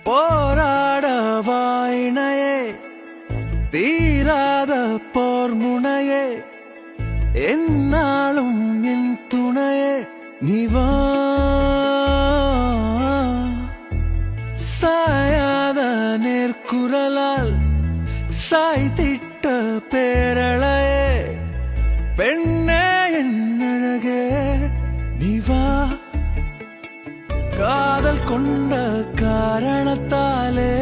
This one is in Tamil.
போராட வாயினையே தீராத போர் முனையே என்னாலும் என் துணையே நீவா சாயாத நேர்குரலால் சாய்த்திட்ட பேரழையே பெண்ணே என் அழகே நீவா காதல் கொண்ட காரணத்தாலே